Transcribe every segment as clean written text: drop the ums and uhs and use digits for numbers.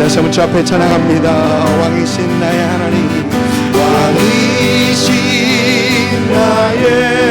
다시 한번 주 앞에 찬양합니다. 왕이신 나의 하나님, 왕이신 나의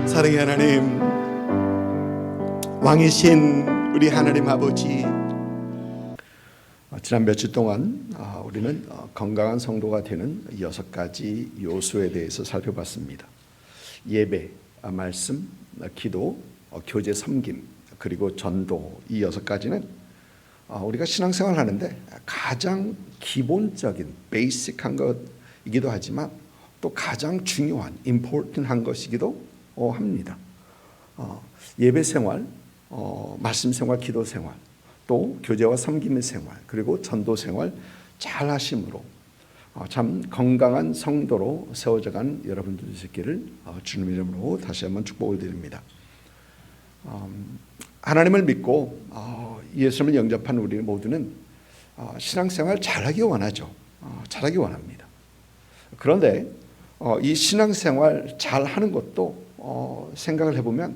사랑의 하나님, 왕이신 우리 하나님 아버지, 지난 며칠 동안 우리는 건강한 성도가 되는 6가지 요소에 대해서 살펴봤습니다. 예배, 말씀, 기도, 교제 섬김, 그리고 전도, 이 6가지는 우리가 신앙생활을 하는데 가장 기본적인 베이직한 것이기도 하지만 또 가장 중요한 important한 것이기도 합니다. 예배 생활, 말씀 생활, 기도 생활, 또 교제와 섬김의 생활, 그리고 전도 생활 잘 하심으로 참 건강한 성도로 세워져간 여러분들 되시기를 주님 이름으로 다시 한번 축복을 드립니다. 하나님을 믿고 예수님을 영접한 우리 모두는 신앙생활 잘하기 원하죠. 잘하기 원합니다. 그런데 이 신앙생활 잘하는 것도 생각을 해보면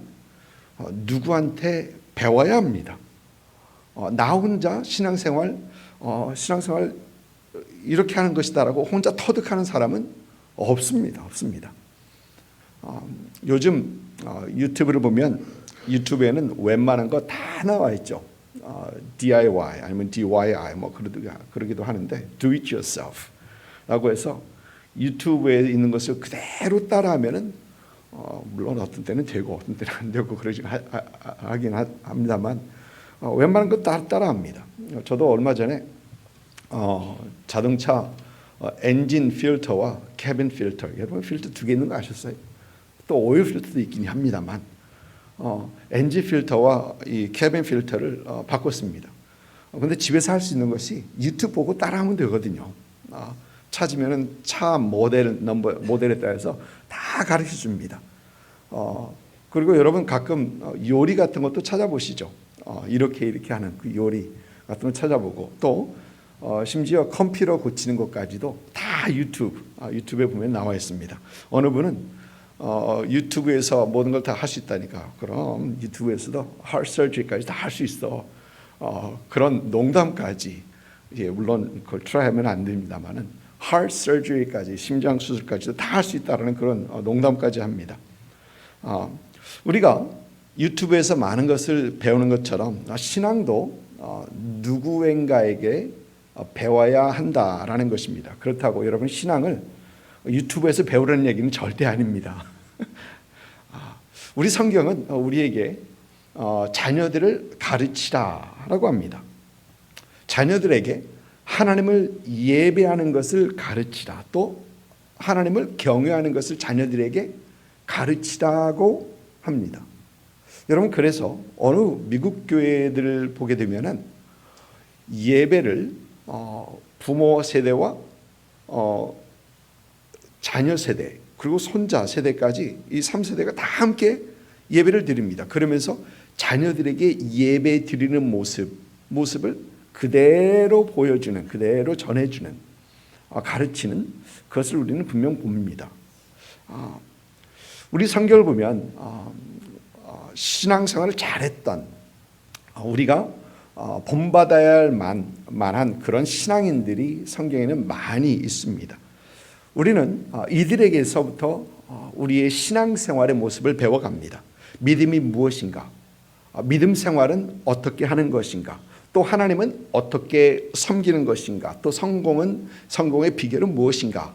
누구한테 배워야 합니다. 나 혼자 신앙생활 이렇게 하는 것이다라고 혼자 터득하는 사람은 없습니다. 요즘 유튜브를 보면 유튜브에는 웬만한 거 다 나와 있죠. DIY 아니면 DIY 뭐 그러기도 하는데 Do it yourself 라고 해서 유튜브에 있는 것을 그대로 따라하면은 물론 어떤 때는 되고 어떤 때는 안 되고 그러긴 하긴 합니다만 웬만한 거 따라합니다. 저도 얼마 전에 자동차 엔진 필터와 캐빈 필터, 여러분 필터 2개 있는 거 아셨어요? 또 오일 필터도 있긴 합니다만 엔진 필터와 이 캐빈 필터를 바꿨습니다. 근데 집에서 할 수 있는 것이 유튜브 보고 따라하면 되거든요. 찾으면은 차 모델에 따라서 다 가르쳐 줍니다. 그리고 여러분 가끔 요리 같은 것도 찾아보시죠. 이렇게 하는 그 요리 같은 거 찾아보고 또 심지어 컴퓨터 고치는 것까지도 다 유튜브에 보면 나와 있습니다. 어느 분은 유튜브에서 모든 걸 다 할 수 있다니까. 그럼 유튜브에서도 heart surgery까지 다 할 수 있어. 그런 농담까지, 물론 그걸 트라이하면 안 됩니다만은 heart surgery까지, 심장 수술까지도 다 할 수 있다라는 그런 농담까지 합니다. 우리가 유튜브에서 많은 것을 배우는 것처럼 신앙도 누구인가에게 배워야 한다라는 것입니다. 그렇다고 여러분 신앙을 유튜브에서 배우라는 얘기는 절대 아닙니다. 우리 성경은 우리에게 자녀들을 가르치라라고 합니다. 자녀들에게 하나님을 예배하는 것을 가르치라, 또 하나님을 경외하는 것을 자녀들에게 가르치라고 합니다. 여러분, 그래서 어느 미국 교회들을 보게 되면은 예배를 부모 세대와 자녀 세대 그리고 손자 세대까지 이 3세대가 다 함께 예배를 드립니다. 그러면서 자녀들에게 예배 드리는 모습을 그대로 보여주는, 그대로 전해주는, 가르치는 그것을 우리는 분명 봅니다. 우리 성경을 보면 신앙생활을 잘했던, 우리가 본받아야 할 만한 그런 신앙인들이 성경에는 많이 있습니다. 우리는 이들에게서부터 우리의 신앙생활의 모습을 배워갑니다. 믿음이 무엇인가? 믿음 생활은 어떻게 하는 것인가? 또 하나님은 어떻게 섬기는 것인가? 또 성공의 비결은 무엇인가?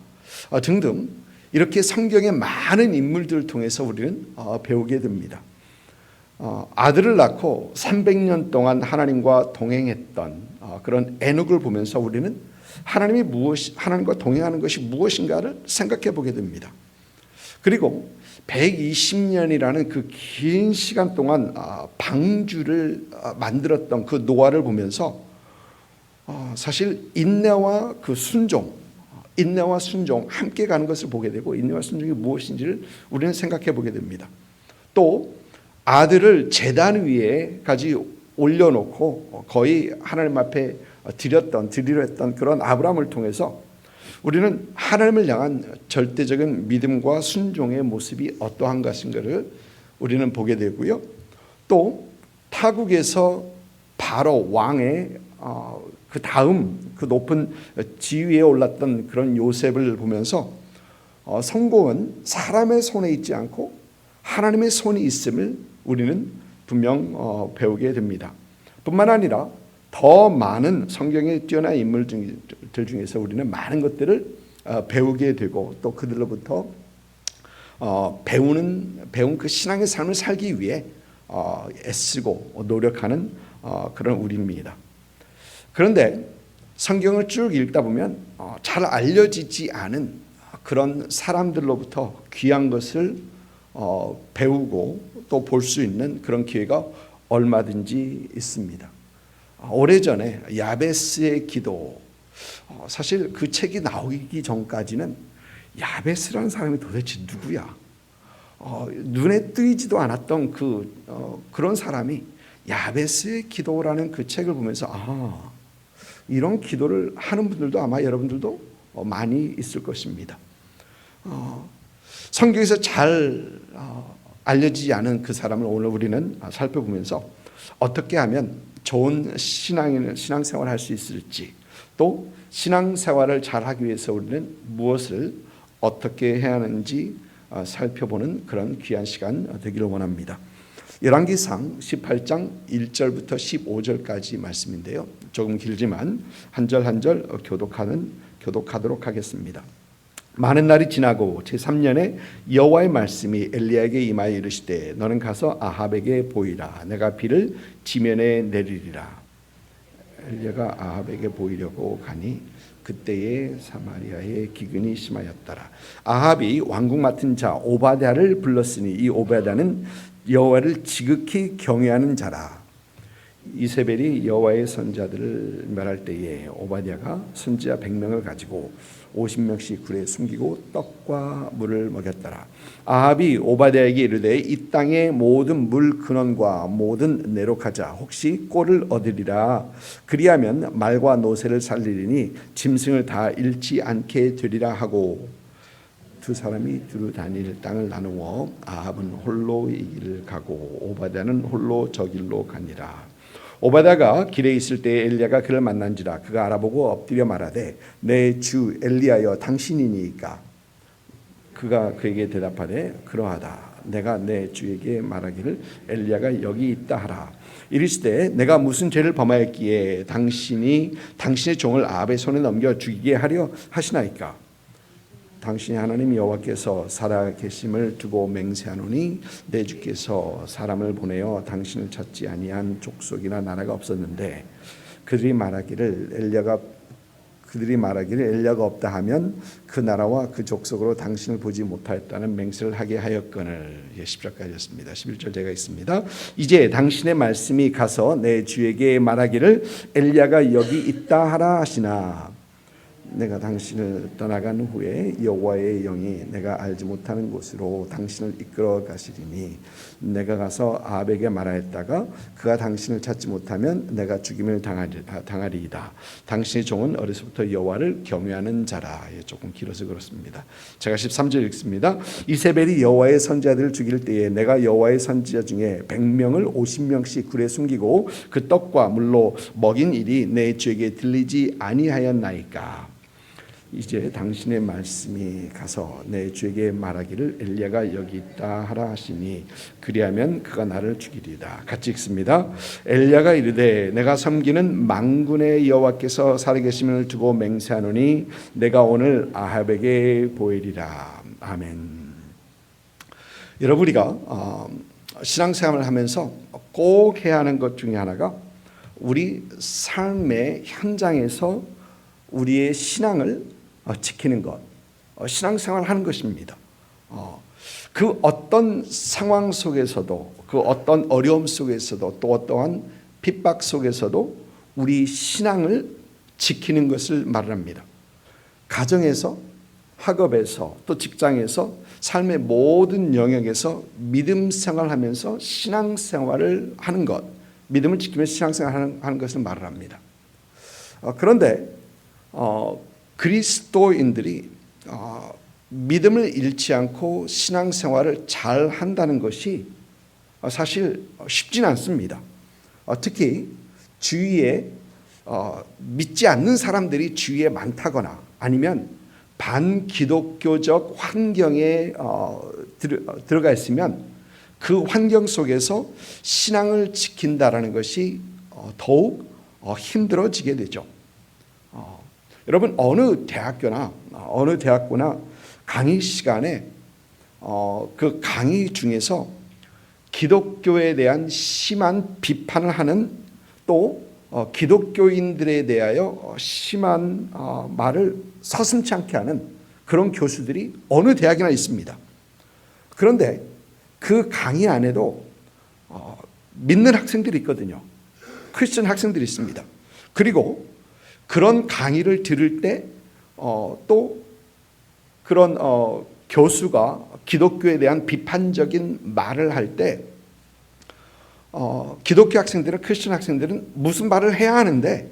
등등 이렇게 성경의 많은 인물들을 통해서 우리는 배우게 됩니다. 아들을 낳고 300년 동안 하나님과 동행했던 그런 에녹을 보면서 우리는 하나님과 동행하는 것이 무엇인가를 생각해 보게 됩니다. 그리고 120년이라는 그 긴 시간 동안 방주를 만들었던 그 노하를 보면서 사실 인내와 순종 함께 가는 것을 보게 되고, 인내와 순종이 무엇인지를 우리는 생각해 보게 됩니다. 또 아들을 제단 위에까지 올려놓고 거의 하나님 앞에 드리려 했던 그런 아브라함을 통해서 우리는 하나님을 향한 절대적인 믿음과 순종의 모습이 어떠한 것인가를 우리는 보게 되고요. 또 타국에서 바로 왕의 그 다음 그 높은 지위에 올랐던 그런 요셉을 보면서 성공은 사람의 손에 있지 않고 하나님의 손이 있음을 우리는 분명 배우게 됩니다. 뿐만 아니라 더 많은 성경에 뛰어난 인물들 중에서 우리는 많은 것들을 배우게 되고, 또 그들로부터 배운 그 신앙의 삶을 살기 위해 애쓰고 노력하는 그런 우리입니다. 그런데 성경을 쭉 읽다 보면 잘 알려지지 않은 그런 사람들로부터 귀한 것을 배우고 또 볼 수 있는 그런 기회가 얼마든지 있습니다. 오래전에 야베스의 기도, 사실 그 책이 나오기 전까지는 야베스라는 사람이 도대체 누구야? 눈에 띄지도 않았던 그런 사람이 야베스의 기도라는 그 책을 보면서 이런 기도를 하는 분들도 아마 여러분들도 많이 있을 것입니다. 성경에서 잘 알려지지 않은 그 사람을 오늘 우리는 살펴보면서 어떻게 하면 좋은 신앙생활을 할 수 있을지, 또 신앙생활을 잘하기 위해서 우리는 무엇을 어떻게 해야 하는지 살펴보는 그런 귀한 시간 되기를 원합니다. 열왕기상 18장 1절부터 15절까지 말씀인데요. 조금 길지만 한 절 한 절 교독하도록 하겠습니다. 많은 날이 지나고 제3년에 여호와의 말씀이 엘리야에게 임하여 이르시되 너는 가서 아합에게 보이라. 내가 비를 지면에 내리리라. 엘리야가 아합에게 보이려고 가니 그때에 사마리아에 기근이 심하였더라. 아합이 왕궁 맡은 자 오바댜를 불렀으니 이 오바댜는 여호와를 지극히 경외하는 자라. 이세벨이 여호와의 선자들을 멸할 때에 오바댜가 선지자 100명을 가지고 50명씩 굴에 숨기고 떡과 물을 먹였더라. 아합이 오바댜에게 이르되 이 땅의 모든 물 근원과 모든 내록하자 혹시 꼴을 얻으리라. 그리하면 말과 노새를 살리리니 짐승을 다 잃지 않게 되리라 하고, 두 사람이 두루 다닐 땅을 나누어 아합은 홀로 이 길을 가고 오바댜는 홀로 저 길로 가니라. 오바댜가 길에 있을 때에 엘리야가 그를 만난지라. 그가 알아보고 엎드려 말하되 내 주 엘리야여 당신이니까. 그가 그에게 대답하되 그러하다. 내가 내 주에게 말하기를 엘리야가 여기 있다 하라. 이르시되 내가 무슨 죄를 범하였기에 당신이 당신의 종을 아합의 손에 넘겨 죽이게 하려 하시나이까. 당신의 하나님 여호와께서 살아계심을 두고 맹세하노니 내 주께서 사람을 보내어 당신을 찾지 아니한 족속이나 나라가 없었는데 그들이 말하기를 엘리야가 없다 하면 그 나라와 그 족속으로 당신을 보지 못하였다는 맹세를 하게 하였거늘. 10절까지였습니다. 11절 제가 있습니다. 이제 당신의 말씀이 가서 내 주에게 말하기를 엘리야가 여기 있다 하라 하시나. 내가 당신을 떠나간 후에 여호와의 영이 내가 알지 못하는 곳으로 당신을 이끌어 가시리니 내가 가서 아합에게 말하였다가 그가 당신을 찾지 못하면 내가 죽임을 당하리이다. 당신의 종은 어려서부터 여호와를 경외하는 자라. 조금 길어서 그렇습니다. 제가 13절 읽습니다. 이세벨이 여호와의 선지자들을 죽일 때에 내가 여호와의 선지자 중에 100명을 50명씩 굴에 숨기고 그 떡과 물로 먹인 일이 내 주에게 들리지 아니하였나이까. 이제 당신의 말씀이 가서 내 주에게 말하기를 엘리야가 여기 있다 하라 하시니 그리하면 그가 나를 죽이리다. 같이 읽습니다. 엘리야가 이르되 내가 섬기는 만군의 여호와께서 살아계심을 두고 맹세하노니 내가 오늘 아합에게 보이리라. 아멘. 여러분, 우리가 신앙생활을 하면서 꼭 해야 하는 것 중에 하나가 우리 삶의 현장에서 우리의 신앙을 지키는 것, 신앙생활을 하는 것입니다. 그 어떤 상황 속에서도, 그 어떤 어려움 속에서도, 또 어떠한 핍박 속에서도 우리 신앙을 지키는 것을 말합니다. 가정에서, 학업에서, 또 직장에서, 삶의 모든 영역에서 믿음 생활하면서 신앙생활을 하는 것, 믿음을 지키면서 신앙생활을 하는 것을 말을 합니다. 그런데 그리스도인들이 믿음을 잃지 않고 신앙생활을 잘 한다는 것이 사실 쉽지는 않습니다. 특히 주위에 믿지 않는 사람들이 주위에 많다거나 아니면 반기독교적 환경에 들어가 있으면 그 환경 속에서 신앙을 지킨다라는 것이 더욱 힘들어지게 되죠. 여러분, 어느 대학교나 강의 시간에 그 강의 중에서 기독교에 대한 심한 비판을 하는, 또 기독교인들에 대하여 심한 말을 서슴지 않게 하는 그런 교수들이 어느 대학이나 있습니다. 그런데 그 강의 안에도 믿는 학생들이 있거든요. 크리스천 학생들이 있습니다. 그리고 그런 강의를 들을 때 또 그런 교수가 기독교에 대한 비판적인 말을 할 때 기독교 학생들은, 크리스천 학생들은 무슨 말을 해야 하는데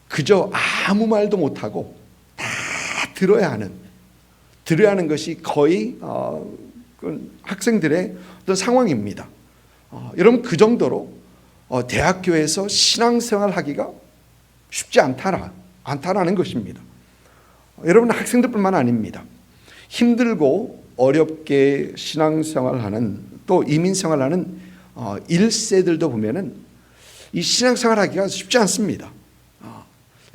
그저 아무 말도 못하고 다 들어야 하는 것이 거의 학생들의 어떤 상황입니다. 여러분, 그 정도로 대학교에서 신앙생활 하기가 쉽지 않다라는 것입니다. 여러분, 학생들뿐만 아닙니다. 힘들고 어렵게 신앙생활하는, 또 이민생활하는 1세들도 보면은 이 신앙생활하기가 쉽지 않습니다.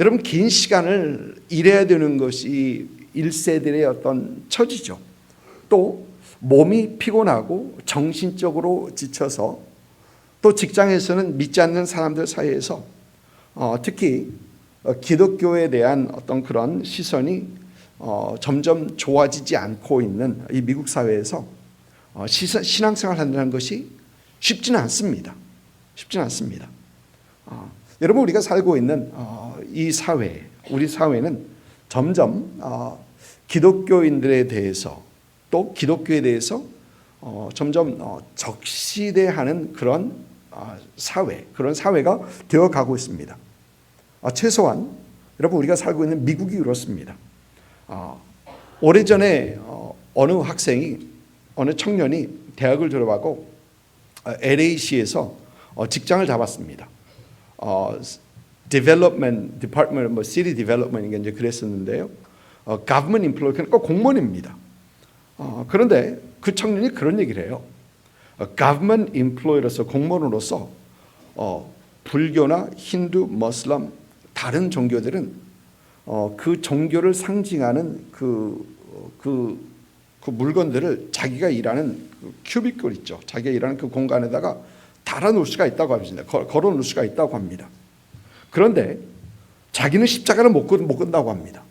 여러분, 긴 시간을 일해야 되는 것이 1세들의 어떤 처지죠. 또 몸이 피곤하고 정신적으로 지쳐서, 또 직장에서는 믿지 않는 사람들 사이에서 특히 기독교에 대한 어떤 그런 시선이 점점 좋아지지 않고 있는 이 미국 사회에서 신앙생활 한다는 것이 쉽지는 않습니다. 여러분, 우리가 살고 있는 이 사회, 우리 사회는 점점 기독교인들에 대해서, 또 기독교에 대해서 점점 적시대하는 그런 그런 사회가 되어가고 있습니다. 최소한 여러분, 우리가 살고 있는 미국이 그렇습니다. 오래전에 어느 청년이 대학을 졸업하고 LA시에서 직장을 잡았습니다. Development Department, City Development 이제 그랬었는데요. Government Employee, 그러니까 공무원입니다. 그런데 그 청년이 그런 얘기를 해요. Government Employee로서, 공무원으로서 불교나 힌두, 머슬람, 다른 종교들은 그 종교를 상징하는 그 물건들을 자기가 일하는 그 큐비클 있죠. 자기가 일하는 그 공간에다가 달아놓을 수가 있다고 합니다. 걸어놓을 수가 있다고 합니다. 그런데 자기는 십자가를 못 건다고 합니다.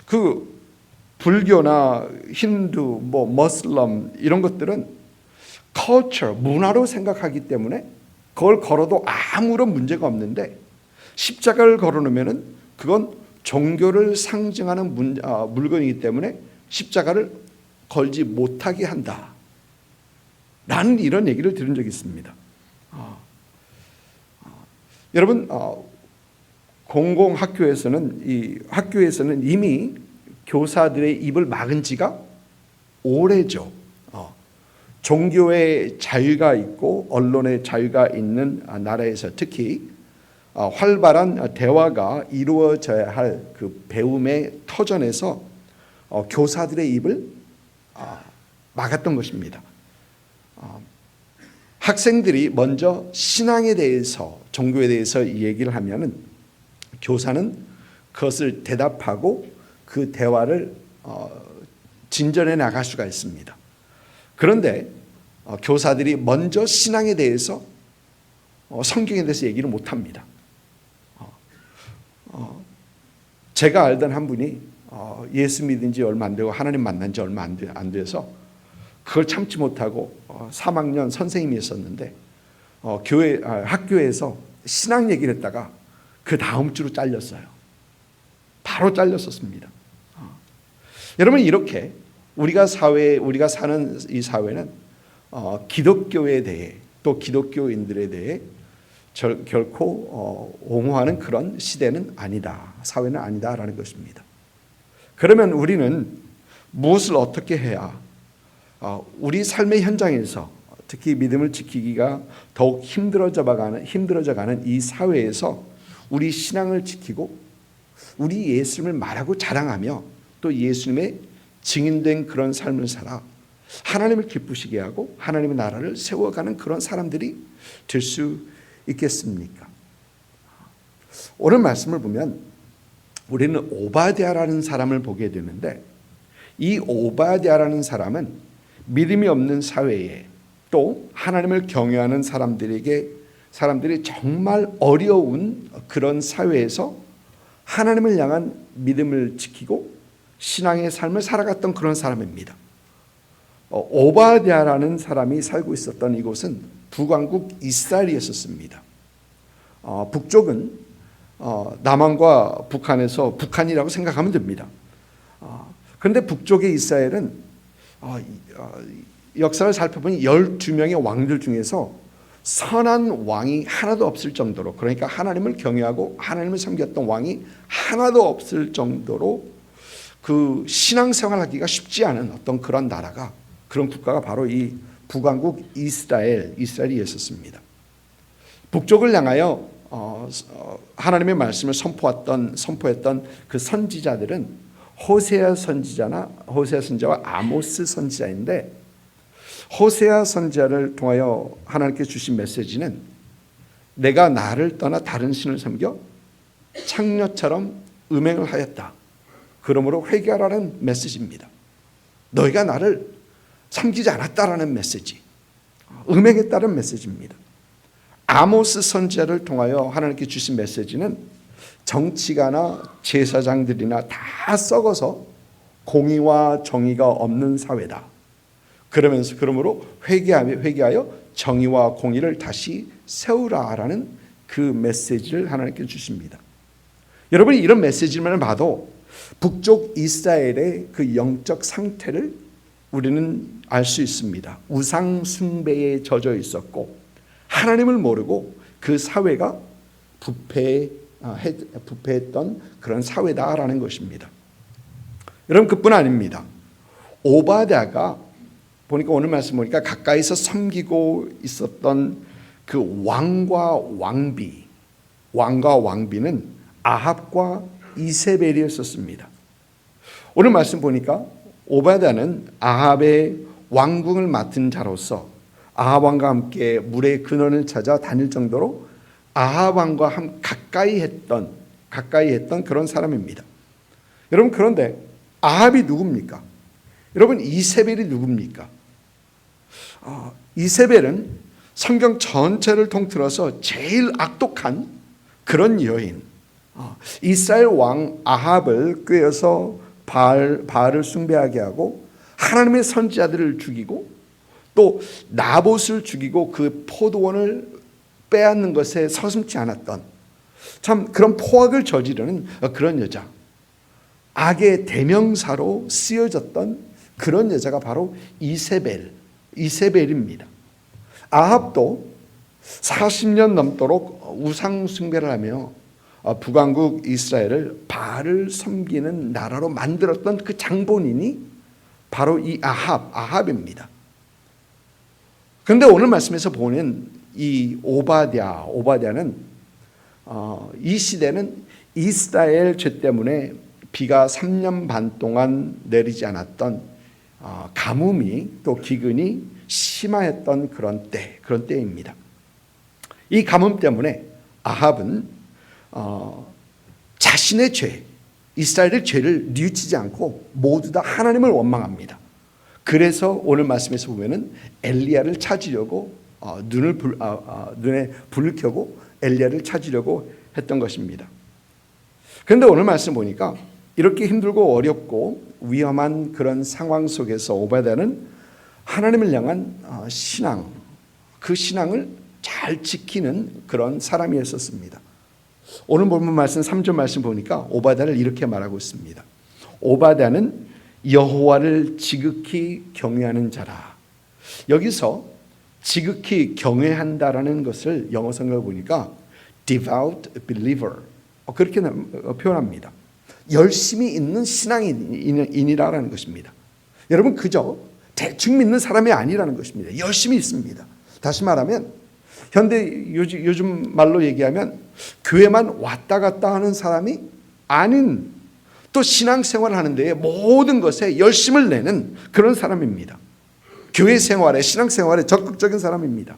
그 불교나 힌두, 머슬람 이런 것들은 culture, 문화로 생각하기 때문에 그걸 걸어도 아무런 문제가 없는데, 십자가를 걸어놓으면은 그건 종교를 상징하는 물건이기 때문에 십자가를 걸지 못하게 한다. 라는 이런 얘기를 들은 적이 있습니다. 여러분, 학교에서는 이미 교사들의 입을 막은 지가 오래죠. 종교의 자유가 있고 언론의 자유가 있는 나라에서 특히 활발한 대화가 이루어져야 할 그 배움의 터전에서 교사들의 입을 막았던 것입니다. 학생들이 먼저 신앙에 대해서, 종교에 대해서 얘기를 하면은 교사는 그것을 대답하고 그 대화를 진전해 나갈 수가 있습니다. 그런데 교사들이 먼저 신앙에 대해서, 성경에 대해서 얘기를 못합니다. 제가 알던 한 분이 예수 믿은 지 얼마 안 되고 하나님 만난 지 얼마 안 돼서 그걸 참지 못하고 3학년 선생님이었었는데 학교에서 신앙 얘기를 했다가 그 다음 주로 잘렸어요. 바로 잘렸었습니다. 여러분, 이렇게 우리가 사는 이 사회는 기독교에 대해 또 기독교인들에 대해 결코 옹호하는 그런 시대는 아니다. 사회는 아니다라는 것입니다. 그러면 우리는 무엇을 어떻게 해야 우리 삶의 현장에서 특히 믿음을 지키기가 더욱 힘들어져가는 이 사회에서 우리 신앙을 지키고 우리 예수님을 말하고 자랑하며 또 예수님의 증인된 그런 삶을 살아 하나님을 기쁘시게 하고 하나님의 나라를 세워가는 그런 사람들이 될 수 있겠습니까? 오늘 말씀을 보면 우리는 오바댜라는 사람을 보게 되는데, 이 오바댜라는 사람은 믿음이 없는 사회에 또 하나님을 경외하는 사람들이 정말 어려운 그런 사회에서 하나님을 향한 믿음을 지키고 신앙의 삶을 살아갔던 그런 사람입니다. 오바댜라는 사람이 살고 있었던 이곳은 북왕국 이스라엘이었습니다. 북쪽은 남한과 북한에서 북한이라고 생각하면 됩니다. 그런데 북쪽의 이스라엘은 역사를 살펴보니 12명의 왕들 중에서 선한 왕이 하나도 없을 정도로, 그러니까 하나님을 경외하고 하나님을 섬겼던 왕이 하나도 없을 정도로 그 신앙생활하기가 쉽지 않은 어떤 그런 나라가, 그런 국가가 바로 이 북왕국 이스라엘이었습니다. 북쪽을 향하여 하나님의 말씀을 선포했던 그 선지자들은 호세아 선지자와 아모스 선지자인데, 호세아 선지자를 통하여 하나님께 주신 메시지는 내가 나를 떠나 다른 신을 섬겨 창녀처럼 음행을 하였다. 그러므로 회개하라는 메시지입니다. 너희가 나를 섬기지 않았다라는 메시지, 음행했다는 메시지입니다. 아모스 선지자를 통하여 하나님께 주신 메시지는 정치가나 제사장들이나 다 썩어서 공의와 정의가 없는 사회다. 그러므로 회개하여 정의와 공의를 다시 세우라라는 그 메시지를 하나님께 주십니다. 여러분이 이런 메시지만 봐도 북쪽 이스라엘의 그 영적 상태를 우리는 알 수 있습니다. 우상 숭배에 젖어 있었고 하나님을 모르고 그 사회가 부패했던 그런 사회다라는 것입니다. 여러분, 그뿐 아닙니다. 오바댜가 보니까 오늘 말씀 보니까 가까이서 섬기고 있었던 그 왕과 왕비는 아합과 이세벨이었습니다. 오늘 말씀 보니까 오바댜는 아합의 왕궁을 맡은 자로서 아합 왕과 함께 물의 근원을 찾아 다닐 정도로 아합 왕과 가까이 했던 그런 사람입니다. 여러분, 그런데 아합이 누굽니까? 여러분, 이세벨이 누굽니까? 이세벨은 성경 전체를 통틀어서 제일 악독한 그런 여인, 이스라엘 왕 아합을 꾀어서 바알을 숭배하게 하고 하나님의 선지자들을 죽이고 또 나봇을 죽이고 그 포도원을 빼앗는 것에 서슴지 않았던 참 그런 포악을 저지르는 그런 여자, 악의 대명사로 쓰여졌던 그런 여자가 바로 이세벨입니다. 아합도 40년 넘도록 우상 숭배를 하며 북왕국 이스라엘을 바알을 섬기는 나라로 만들었던 그 장본인이 바로 이 아합입니다. 그런데 오늘 말씀에서 보는 이 오바댜는 이 시대는 이스라엘 죄 때문에 비가 3년 반 동안 내리지 않았던 가뭄이 또 기근이 심화했던 그런 때입니다. 이 가뭄 때문에 아합은 자신의 죄, 이스라엘의 죄를 뉘우치지 않고 모두 다 하나님을 원망합니다. 그래서 오늘 말씀에서 보면은 엘리야를 찾으려고 눈에 불을 켜고 엘리야를 찾으려고 했던 것입니다. 그런데 오늘 말씀 보니까 이렇게 힘들고 어렵고 위험한 그런 상황 속에서 오바댜는 하나님을 향한 신앙, 그 신앙을 잘 지키는 그런 사람이었었습니다. 오늘 본문 말씀 3절 말씀 보니까 오바댜를 이렇게 말하고 있습니다. 오바댜는 여호와를 지극히 경외하는 자라. 여기서 지극히 경외한다라는 것을 영어 성경을 보니까 devout believer 그렇게 표현합니다. 열심히 있는 신앙인이라는 것입니다. 여러분 그저 대충 믿는 사람이 아니라는 것입니다. 열심히 있습니다. 다시 말하면 현대 요즘 말로 얘기하면 교회만 왔다 갔다 하는 사람이 아닌 또 신앙생활을 하는 데에 모든 것에 열심을 내는 그런 사람입니다. 교회 생활에 신앙생활에 적극적인 사람입니다.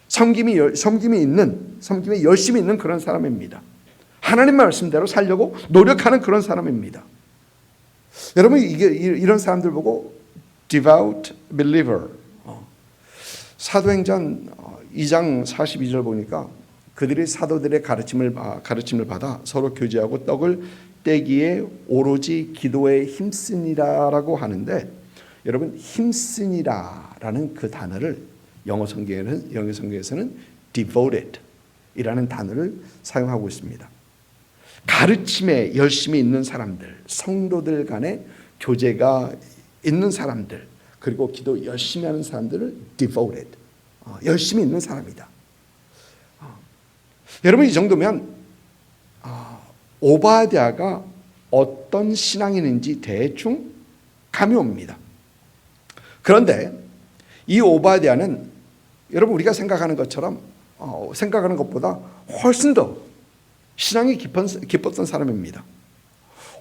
섬김에 열심히 있는 그런 사람입니다. 하나님 말씀대로 살려고 노력하는 그런 사람입니다. 여러분 이런 사람들 보고 devout believer 사도행전 2장 42절 보니까 그들이 사도들의 가르침을 받아 서로 교제하고 떡을 떼기에 오로지 기도에 힘쓰니라라고 하는데 여러분 힘쓰니라라는 그 단어를 영어 성경에서는 devoted 이라는 단어를 사용하고 있습니다. 가르침에 열심히 있는 사람들, 성도들 간의 교제가 있는 사람들, 그리고 기도 열심히 하는 사람들을 devoted, 열심히 있는 사람이다. 여러분 이 정도면 오바댜가 어떤 신앙인인지 대충 감이 옵니다. 그런데 이 오바댜는 여러분 우리가 생각하는 것처럼 생각하는 것보다 훨씬 더 신앙이 깊었던 사람입니다.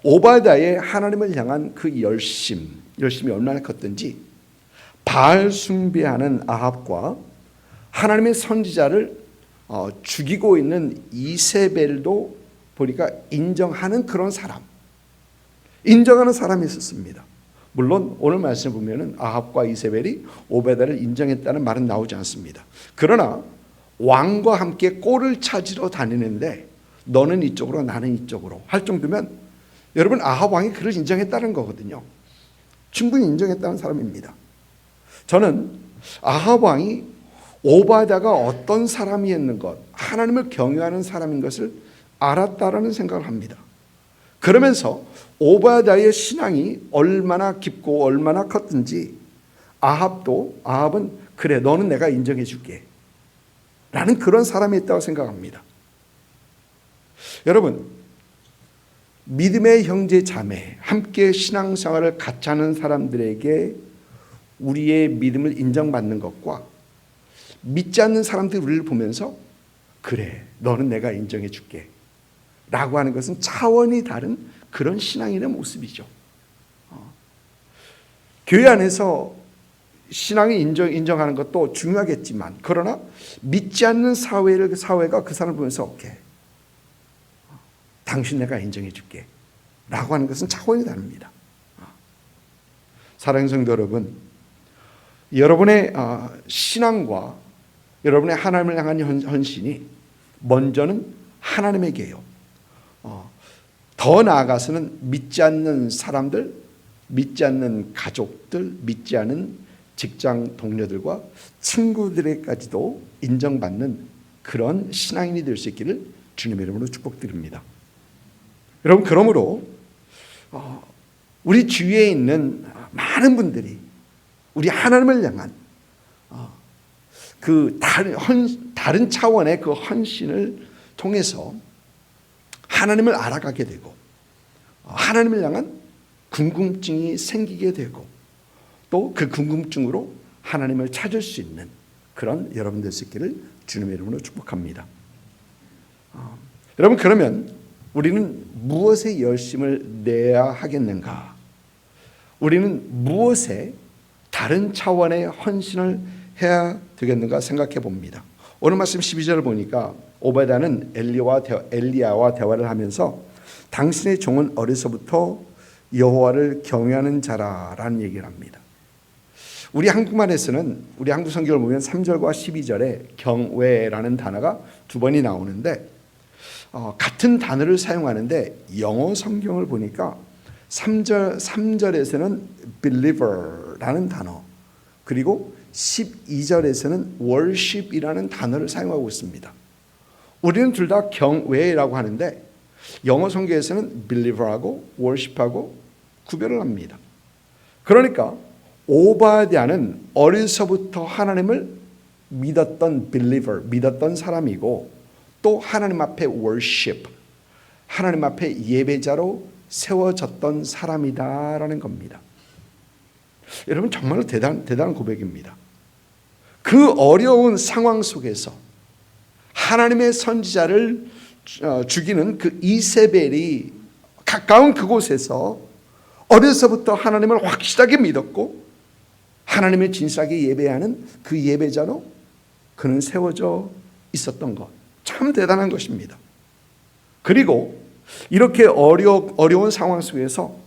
오바댜의 하나님을 향한 그 열심이 얼마나 컸던지 바알 숭배하는 아합과 하나님의 선지자를 죽이고 있는 이세벨도 보니까 인정하는 그런 사람, 인정하는 사람이 있었습니다. 물론 오늘 말씀을 보면은 아합과 이세벨이 오바댜를 인정했다는 말은 나오지 않습니다. 그러나 왕과 함께 꼴을 찾으러 다니는데 너는 이쪽으로 나는 이쪽으로 할 정도면 여러분 아합 왕이 그를 인정했다는 거거든요. 충분히 인정했다는 사람입니다. 저는 아합 왕이 오바댜가 어떤 사람이었는 것, 하나님을 경외하는 사람인 것을 알았다라는 생각을 합니다. 그러면서 오바댜의 신앙이 얼마나 깊고 얼마나 컸든지 아합은 그래 너는 내가 인정해 줄게 라는 그런 사람이 있다고 생각합니다. 여러분 믿음의 형제 자매 함께 신앙생활을 같이 하는 사람들에게 우리의 믿음을 인정받는 것과 믿지 않는 사람들이 우리를 보면서 그래 너는 내가 인정해 줄게 라고 하는 것은 차원이 다른 그런 신앙인의 모습이죠. 교회 안에서 신앙이 인정하는 것도 중요하겠지만 그러나 믿지 않는 사회가 그 사람을 보면서 오케이 당신 내가 인정해 줄게 라고 하는 것은 차원이 다릅니다. 사랑하는 성도 여러분, 여러분의 신앙과 여러분의 하나님을 향한 헌신이 먼저는 하나님에게요. 더 나아가서는 믿지 않는 사람들, 믿지 않는 가족들, 믿지 않는 직장 동료들과 친구들에게까지도 인정받는 그런 신앙인이 될 수 있기를 주님의 이름으로 축복드립니다. 여러분 그러므로 우리 주위에 있는 많은 분들이 우리 하나님을 향한 그 다른 차원의 그 헌신을 통해서 하나님을 알아가게 되고 하나님을 향한 궁금증이 생기게 되고 또 그 궁금증으로 하나님을 찾을 수 있는 그런 여러분 될 수 있기를 주님의 이름으로 축복합니다. 여러분 그러면 우리는 무엇에 열심을 내야 하겠는가? 우리는 무엇에 다른 차원의 헌신을 해야 되겠는가 생각해 봅니다. 오늘 말씀 12절을 보니까 오바댜는 엘리야와 대화를 하면서 당신의 종은 어려서부터 여호와를 경외하는 자라라는 얘기를 합니다. 우리 한국말에서는 우리 한국 성경을 보면 3절과 12절에 경외라는 단어가 두 번이 나오는데 같은 단어를 사용하는데 영어 성경을 보니까 3절에서는 believer라는 단어 그리고 12절에서는 worship이라는 단어를 사용하고 있습니다. 우리는 둘 다 경외라고 하는데 영어 성경에서는 believer하고 worship하고 구별을 합니다. 그러니까 오바댜는 어려서부터 하나님을 믿었던 believer, 믿었던 사람이고 또 하나님 앞에 worship, 하나님 앞에 예배자로 세워졌던 사람이다라는 겁니다. 여러분 정말로 대단한 고백입니다. 그 어려운 상황 속에서 하나님의 선지자를 죽이는 그 이세벨이 가까운 그곳에서 어려서부터 하나님을 확실하게 믿었고 하나님의 진실하게 예배하는 그 예배자로 그는 세워져 있었던 것, 참 대단한 것입니다. 그리고 이렇게 어려운 상황 속에서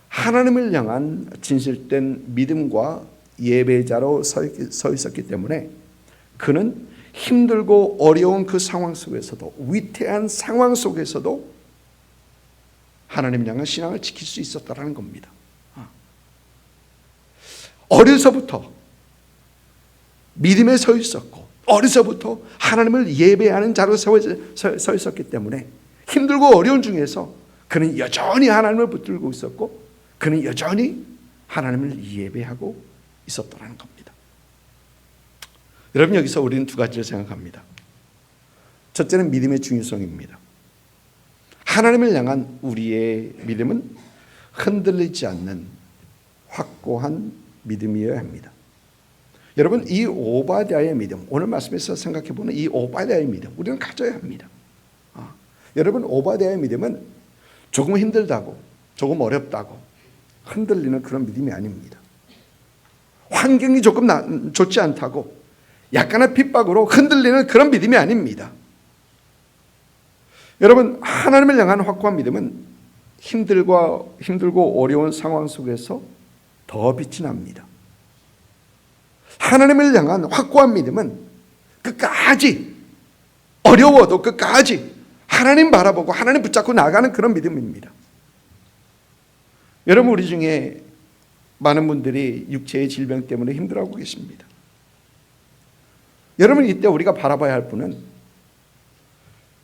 하나님을 향한 진실된 믿음과 예배자로 서 있었기 때문에 그는 힘들고 어려운 그 상황 속에서도, 위태한 상황 속에서도 하나님 향한 신앙을 지킬 수 있었다는 겁니다. 어려서부터 믿음에 서 있었고 어려서부터 하나님을 예배하는 자로 서 있었기 때문에 힘들고 어려운 중에서 그는 여전히 하나님을 붙들고 있었고 그는 여전히 하나님을 예배하고 있었다는 겁니다. 여러분 여기서 우리는 두 가지를 생각합니다. 첫째는 믿음의 중요성입니다. 하나님을 향한 우리의 믿음은 흔들리지 않는 확고한 믿음이어야 합니다. 여러분 이 오바댜의 믿음, 오늘 말씀에서 생각해보는 이 오바댜의 믿음 우리는 가져야 합니다. 여러분 오바댜의 믿음은 조금 힘들다고 조금 어렵다고 흔들리는 그런 믿음이 아닙니다. 환경이 조금 좋지 않다고 약간의 핍박으로 흔들리는 그런 믿음이 아닙니다. 여러분 하나님을 향한 확고한 믿음은 힘들고 어려운 상황 속에서 더 빛이 납니다. 하나님을 향한 확고한 믿음은 끝까지 어려워도 끝까지 하나님 바라보고 하나님 붙잡고 나가는 그런 믿음입니다. 여러분 우리 중에 많은 분들이 육체의 질병 때문에 힘들어하고 계십니다. 여러분 이때 우리가 바라봐야 할 분은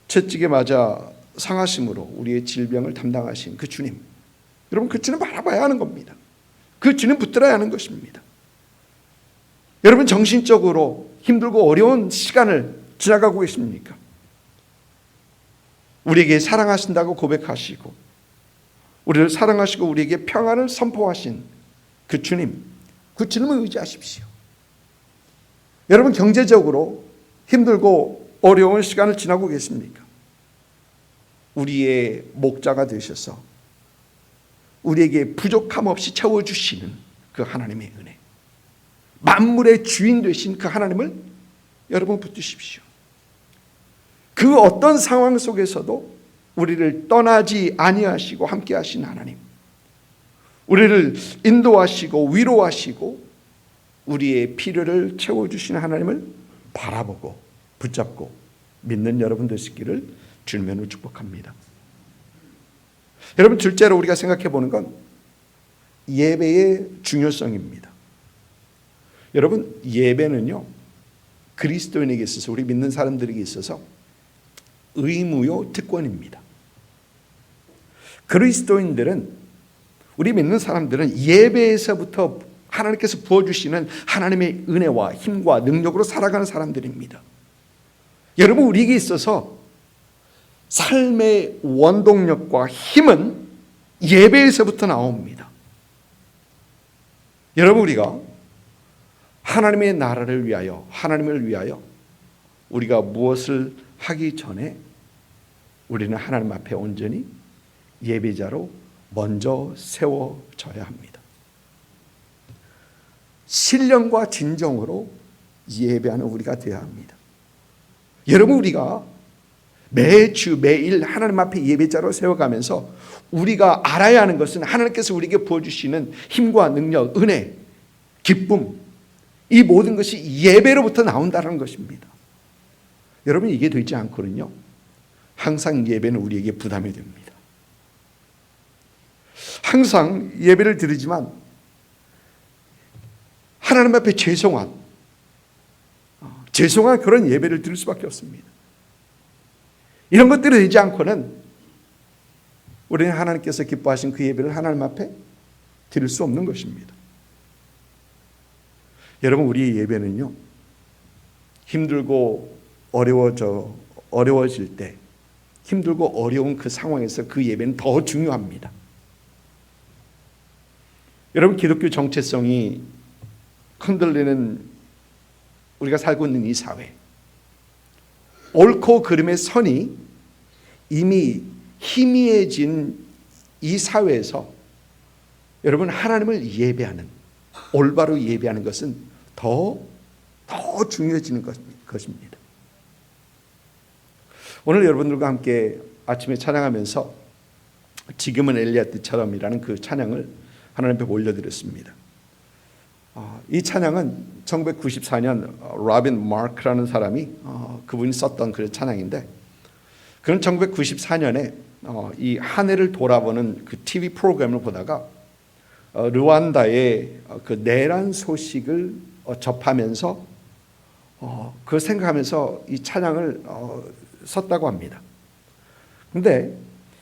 채찍에 맞아 상하심으로 우리의 질병을 담당하신 그 주님, 여러분 그 주님 바라봐야 하는 겁니다. 그 주님 붙들어야 하는 것입니다. 여러분 정신적으로 힘들고 어려운 시간을 지나가고 계십니까? 우리에게 사랑하신다고 고백하시고 우리를 사랑하시고 우리에게 평안을 선포하신 그 주님을 의지하십시오. 여러분 경제적으로 힘들고 어려운 시간을 지나고 계십니까? 우리의 목자가 되셔서 우리에게 부족함 없이 채워주시는 그 하나님의 은혜, 만물의 주인 되신 그 하나님을 여러분 붙드십시오. 그 어떤 상황 속에서도 우리를 떠나지 아니하시고 함께 하신 하나님, 우리를 인도하시고 위로하시고 우리의 필요를 채워주시는 하나님을 바라보고 붙잡고 믿는 여러분 되시기를 주님으로 축복합니다. 여러분 둘째로 우리가 생각해 보는 건 예배의 중요성입니다. 여러분 예배는요 그리스도인에게 있어서, 우리 믿는 사람들에게 있어서 의무요 특권입니다. 그리스도인들은, 우리 믿는 사람들은 예배에서부터 하나님께서 부어주시는 하나님의 은혜와 힘과 능력으로 살아가는 사람들입니다. 여러분 우리에게 있어서 삶의 원동력과 힘은 예배에서부터 나옵니다. 여러분 우리가 하나님의 나라를 위하여, 하나님을 위하여 우리가 무엇을 하기 전에 우리는 하나님 앞에 온전히 예배자로 먼저 세워져야 합니다. 신령과 진정으로 예배하는 우리가 되어야 합니다. 여러분 우리가 매주 매일 하나님 앞에 예배자로 세워가면서 우리가 알아야 하는 것은 하나님께서 우리에게 부어주시는 힘과 능력, 은혜, 기쁨, 이 모든 것이 예배로부터 나온다는 것입니다. 여러분 이게 되지 않거든요 항상 예배는 우리에게 부담이 됩니다. 항상 예배를 드리지만 하나님 앞에 죄송한 그런 예배를 드릴 수밖에 없습니다. 이런 것들이 되지 않고는 우리는 하나님께서 기뻐하신 그 예배를 하나님 앞에 드릴 수 없는 것입니다. 여러분, 우리의 예배는요, 힘들고 어려워질 때, 힘들고 어려운 그 상황에서 그 예배는 더 중요합니다. 여러분, 기독교 정체성이 흔들리는 우리가 살고 있는 이 사회, 옳고 그름의 선이 이미 희미해진 이 사회에서 여러분, 하나님을 예배하는, 올바로 예배하는 것은 더 중요해지는 것입니다. 오늘 여러분들과 함께 아침에 찬양하면서 지금은 엘리야 때처럼이라는 그 찬양을 하나님 앞에 올려드렸습니다. 이 찬양은 1994년 로빈 마크라는 사람이 그분이 썼던 그 찬양인데, 그는 1994년에 이 한 해를 돌아보는 그 TV 프로그램을 보다가 르완다의 그 내란 소식을 접하면서 그 생각하면서 이 찬양을 썼다고 합니다. 근데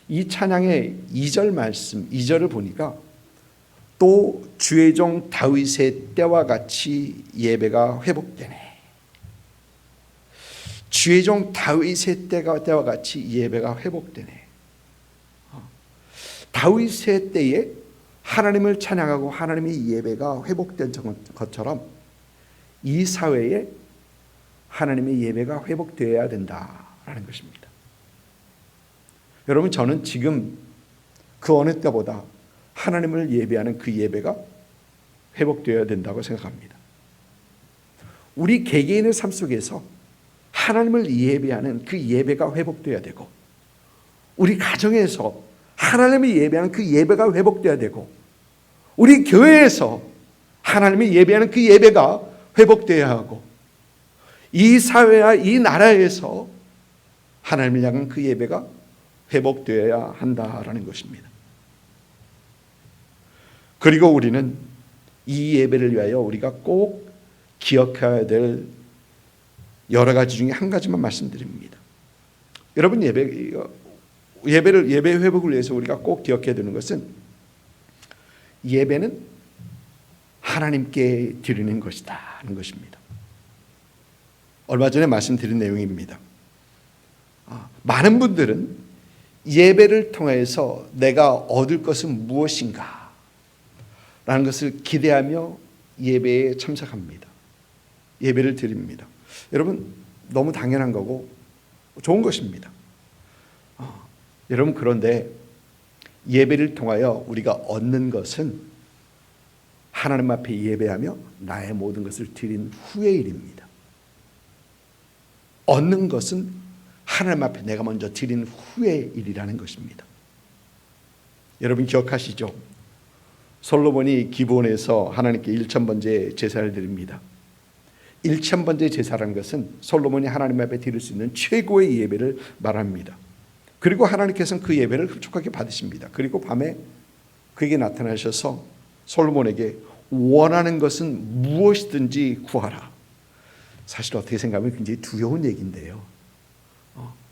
이 찬양의 2절 말씀, 2절을 보니까 또 주의 종 다윗의 때와 같이 예배가 회복되네. 주의 종 다윗의 때와 같이 예배가 회복되네. 다윗의 때에 하나님을 찬양하고 하나님의 예배가 회복된 것처럼 이 사회에 하나님의 예배가 회복되어야 된다라는 것입니다. 여러분, 저는 지금 그 어느 때보다 하나님을 예배하는 그 예배가 회복되어야 된다고 생각합니다. 우리 개개인의 삶 속에서 하나님을 예배하는 그 예배가 회복되어야 되고, 우리 가정에서 하나님을 예배하는 그 예배가 회복되어야 되고, 우리 교회에서 하나님을 예배하는 그 예배가 회복되어야 하고, 이 사회와 이 나라에서 하나님을 향한 그 예배가 회복되어야 한다라는 것입니다. 그리고 우리는 이 예배를 위하여 우리가 꼭 기억해야 될 여러 가지 중에 한 가지만 말씀드립니다. 여러분, 예배 회복을 위해서 우리가 꼭 기억해야 되는 것은, 예배는 하나님께 드리는 것이다 하는 것입니다. 얼마 전에 말씀드린 내용입니다. 많은 분들은 예배를 통해서 내가 얻을 것은 무엇인가 라는 것을 기대하며 예배에 참석합니다. 예배를 드립니다. 여러분, 너무 당연한 거고 좋은 것입니다. 여러분, 그런데 예배를 통하여 우리가 얻는 것은 하나님 앞에 예배하며 나의 모든 것을 드린 후의 일입니다. 얻는 것은 하나님 앞에 내가 먼저 드린 후의 일이라는 것입니다. 여러분, 기억하시죠? 솔로몬이 기브온에서 하나님께 1000번째 제사를 드립니다. 1000번째 제사라는 것은 솔로몬이 하나님 앞에 드릴 수 있는 최고의 예배를 말합니다. 그리고 하나님께서는 그 예배를 흡족하게 받으십니다. 그리고 밤에 그에게 나타나셔서 솔로몬에게 원하는 것은 무엇이든지 구하라. 사실 어떻게 생각하면 굉장히 두려운 얘기인데요.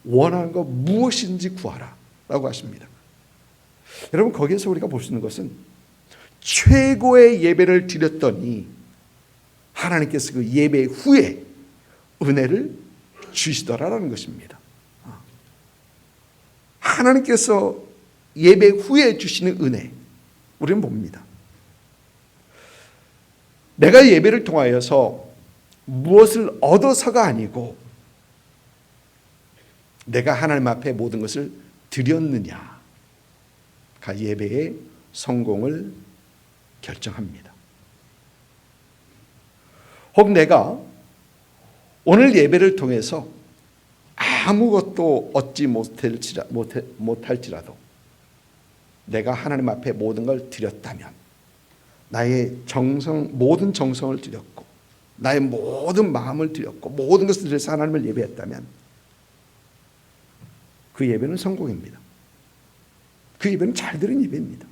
원하는 것 무엇이든지 구하라 라고 하십니다. 여러분, 거기에서 우리가 볼 수 있는 것은 최고의 예배를 드렸더니 하나님께서 그 예배 후에 은혜를 주시더라라는 것입니다. 하나님께서 예배 후에 주시는 은혜, 우리는 봅니다. 내가 예배를 통하여서 무엇을 얻어서가 아니고 내가 하나님 앞에 모든 것을 드렸느냐가 예배의 성공을 결정합니다. 혹 내가 오늘 예배를 통해서 아무것도 얻지 못할지라도 내가 하나님 앞에 모든 걸 드렸다면, 나의 모든 정성을 드렸고 나의 모든 마음을 드렸고 모든 것을 드려서 하나님을 예배했다면 그 예배는 성공입니다. 그 예배는 잘 드린 예배입니다.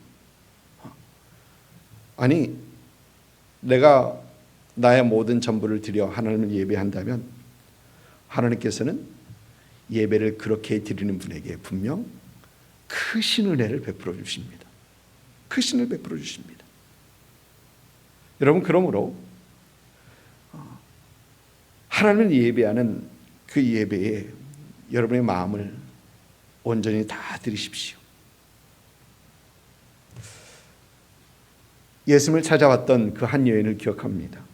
아니, 내가 나의 모든 전부를 드려 하나님을 예배한다면 하나님께서는 예배를 그렇게 드리는 분에게 분명 크신 은혜를 베풀어 주십니다. 크신 은혜를 베풀어 주십니다. 여러분, 그러므로 하나님을 예배하는 그 예배에 여러분의 마음을 온전히 다 드리십시오. 예수님을 찾아왔던 그 한 여인을 기억합니다.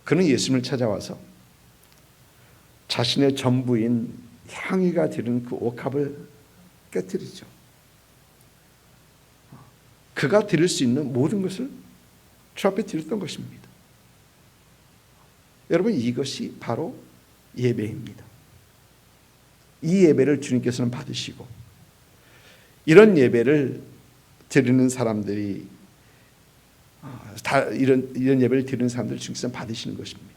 그는 예수님을 찾아와서 자신의 전부인 향유가 드는 그 옥합을 깨뜨리죠. 그가 드릴 수 있는 모든 것을 주 앞에 드렸던 것입니다. 여러분, 이것이 바로 예배입니다. 이 예배를 주님께서는 받으시고 이런 예배를 드리는 사람들이 이런 예배를 드리는 사람들 주님께서 받으시는 것입니다.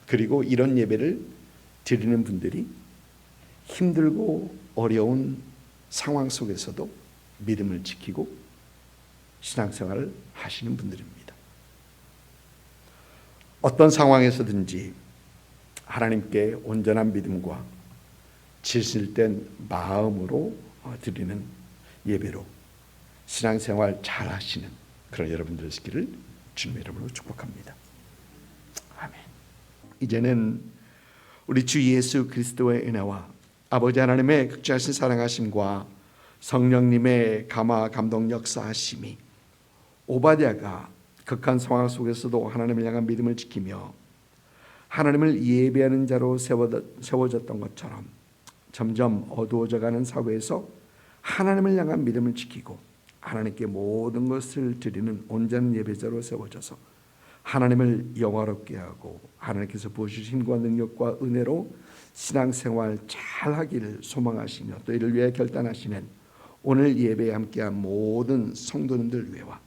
그리고 이런 예배를 드리는 분들이 힘들고 어려운 상황 속에서도 믿음을 지키고 신앙생활을 하시는 분들입니다. 어떤 상황에서든지 하나님께 온전한 믿음과 진실된 마음으로 드리는 예배로 신앙생활 잘 하시는 그런 여러분들 되시기를 주님의 이름으로 축복합니다. 아멘. 이제는 우리 주 예수 그리스도의 은혜와 아버지 하나님의 극진하신 사랑하심과 성령님의 감화 감동 역사하심이 오바댜가 극한 상황 속에서도 하나님을 향한 믿음을 지키며 하나님을 예배하는 자로 세워졌던 것처럼 점점 어두워져가는 사회에서 하나님을 향한 믿음을 지키고 하나님께 모든 것을 드리는 온전한 예배자로 세워져서 하나님을 영화롭게 하고 하나님께서 부어주신 힘과 능력과 은혜로 신앙생활 잘하기를 소망하시며 또 이를 위해 결단하시는 오늘 예배에 함께한 모든 성도님들 위해와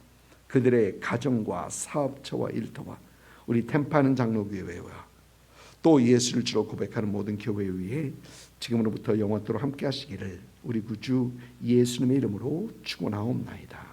그들의 가정과 사업처와 일터와 우리 템파하는 장로교회와 또 예수를 주로 고백하는 모든 교회 위에 지금으로부터 영원토록 함께 하시기를 우리 구주 예수님의 이름으로 축원하옵나이다.